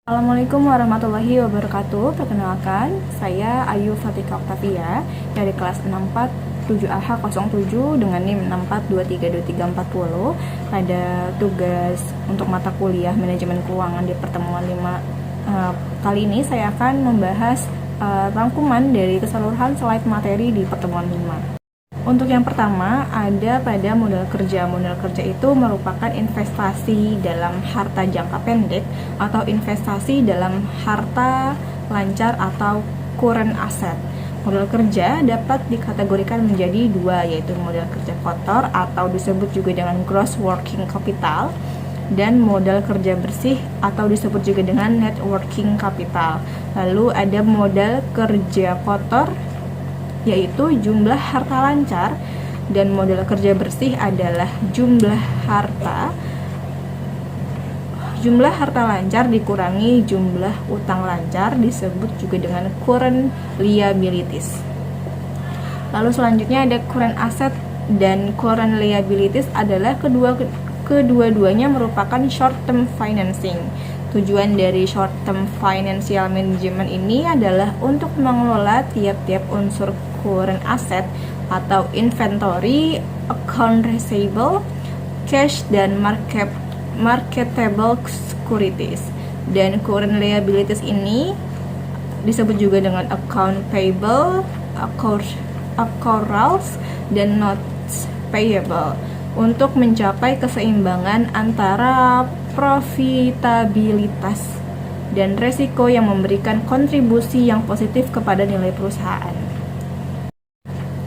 Assalamualaikum warahmatullahi wabarakatuh. Perkenalkan, saya Ayu Fatika Oktavia dari kelas 647AH07 dengan NIM 64232340. Pada tugas untuk mata kuliah manajemen keuangan di pertemuan 5 kali ini saya akan membahas rangkuman dari keseluruhan slide materi di pertemuan 5. Untuk yang pertama, ada pada modal kerja. Modal kerja itu merupakan investasi dalam harta jangka pendek atau investasi dalam harta lancar atau current asset. Modal kerja dapat dikategorikan menjadi dua, yaitu modal kerja kotor atau disebut juga dengan gross working capital, dan modal kerja bersih atau disebut juga dengan net working capital. Lalu ada modal kerja kotor, yaitu jumlah harta lancar, dan modal kerja bersih adalah jumlah harta lancar dikurangi jumlah utang lancar, disebut juga dengan current liabilities. Lalu selanjutnya ada current asset dan current liabilities adalah kedua-duanya merupakan short term financing. Tujuan dari short term financial management ini adalah untuk mengelola tiap-tiap unsur current asset atau inventory, account receivable, cash, dan marketable securities. Dan current liabilities ini disebut juga dengan account payable, accruals, dan notes payable untuk mencapai keseimbangan antara profitabilitas dan resiko yang memberikan kontribusi yang positif kepada nilai perusahaan.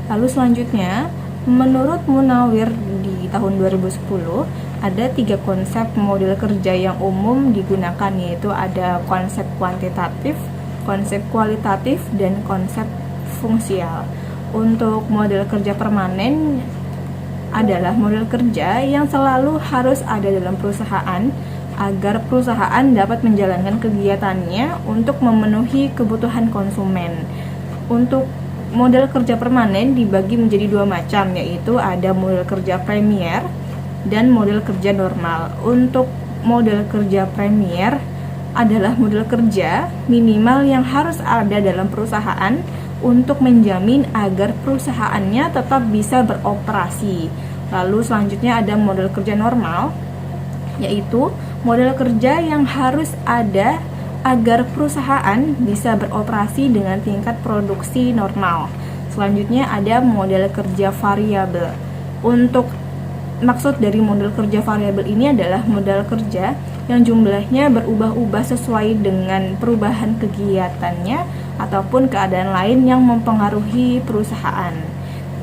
Lalu selanjutnya, menurut Munawir di tahun 2010, ada 3 konsep model kerja yang umum digunakan, yaitu ada konsep kuantitatif, konsep kualitatif, dan konsep fungsional. Untuk model kerja permanen adalah model kerja yang selalu harus ada dalam perusahaan agar perusahaan dapat menjalankan kegiatannya untuk memenuhi kebutuhan konsumen. Untuk model kerja permanen dibagi menjadi 2 macam, yaitu ada model kerja premier dan model kerja normal. Untuk model kerja premier adalah model kerja minimal yang harus ada dalam perusahaan untuk menjamin agar perusahaannya tetap bisa beroperasi. Lalu selanjutnya ada model kerja normal, yaitu model kerja yang harus ada agar perusahaan bisa beroperasi dengan tingkat produksi normal. Selanjutnya ada model kerja variabel. Untuk maksud dari model kerja variabel ini adalah model kerja yang jumlahnya berubah-ubah sesuai dengan perubahan kegiatannya ataupun keadaan lain yang mempengaruhi perusahaan.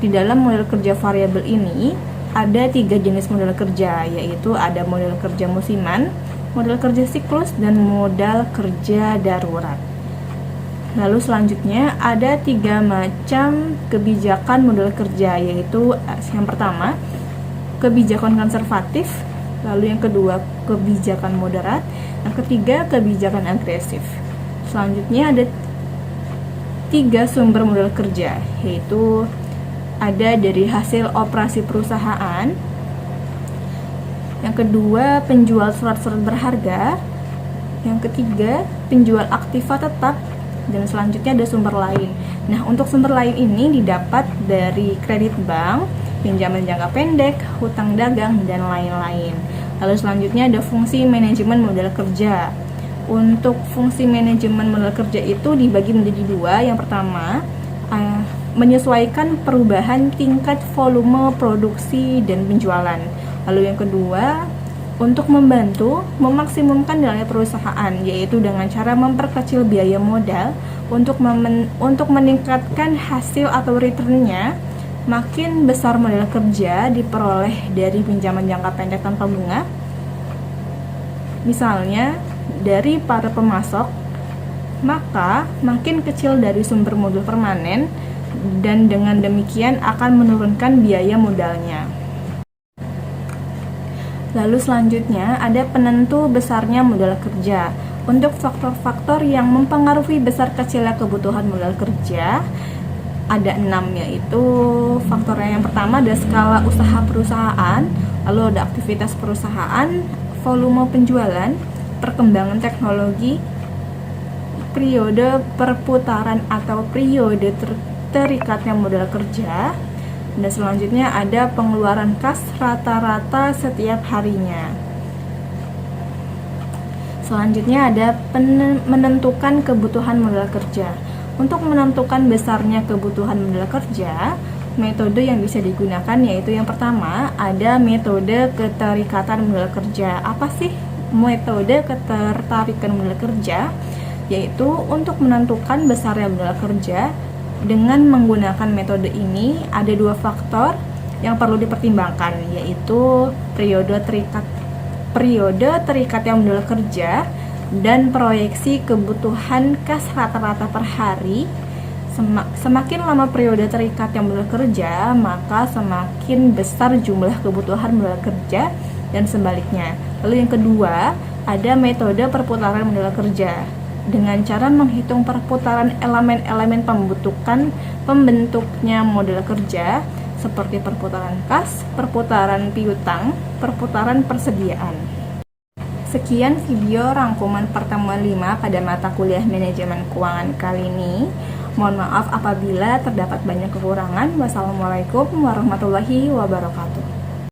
Di dalam model kerja variabel ini ada 3 jenis model kerja, yaitu ada model kerja musiman, model kerja siklus, dan modal kerja darurat. Lalu selanjutnya ada 3 macam kebijakan model kerja, yaitu yang pertama kebijakan konservatif, lalu yang kedua kebijakan moderat, yang ketiga kebijakan agresif. Selanjutnya ada 3 sumber model kerja, yaitu ada dari hasil operasi perusahaan, yang kedua penjual surat-surat berharga, yang ketiga penjual aktiva tetap, dan selanjutnya ada sumber lain. Nah, untuk sumber lain ini didapat dari kredit bank, pinjaman jangka pendek, hutang dagang, dan lain-lain. Lalu selanjutnya ada fungsi manajemen modal kerja. Untuk fungsi manajemen modal kerja itu dibagi menjadi 2. Yang pertama, menyesuaikan perubahan tingkat volume produksi dan penjualan. Lalu yang kedua, untuk membantu memaksimumkan nilai perusahaan, yaitu dengan cara memperkecil biaya modal untuk meningkatkan hasil atau returnnya. Makin besar modal kerja diperoleh dari pinjaman jangka pendek tanpa bunga, misalnya dari para pemasok, maka makin kecil dari sumber modal permanen, dan dengan demikian akan menurunkan biaya modalnya. Lalu selanjutnya ada penentu besarnya modal kerja. Untuk faktor-faktor yang mempengaruhi besar kecilnya kebutuhan modal kerja ada 6, yaitu faktornya yang pertama ada skala usaha perusahaan, lalu ada aktivitas perusahaan, volume penjualan, perkembangan teknologi, periode perputaran atau periode terikatnya modal kerja, dan selanjutnya ada pengeluaran kas rata-rata setiap harinya. Selanjutnya ada menentukan kebutuhan modal kerja. Untuk menentukan besarnya kebutuhan modal kerja, metode yang bisa digunakan yaitu yang pertama ada metode keterikatan modal kerja. Apa sih metode ketertarikan modal kerja? Yaitu untuk menentukan besarnya modal kerja dengan menggunakan metode ini ada dua faktor yang perlu dipertimbangkan, yaitu periode terikatnya modal kerja dan proyeksi kebutuhan kas rata-rata per hari. Semakin lama periode terikat yang modal kerja, maka semakin besar jumlah kebutuhan modal kerja dan sebaliknya. Lalu yang kedua, ada metode perputaran modal kerja dengan cara menghitung perputaran elemen-elemen pembentuknya modal kerja seperti perputaran kas, perputaran piutang, perputaran persediaan. Sekian video rangkuman pertemuan 5 pada mata kuliah manajemen keuangan kali ini. Mohon maaf apabila terdapat banyak kekurangan. Wassalamualaikum warahmatullahi wabarakatuh.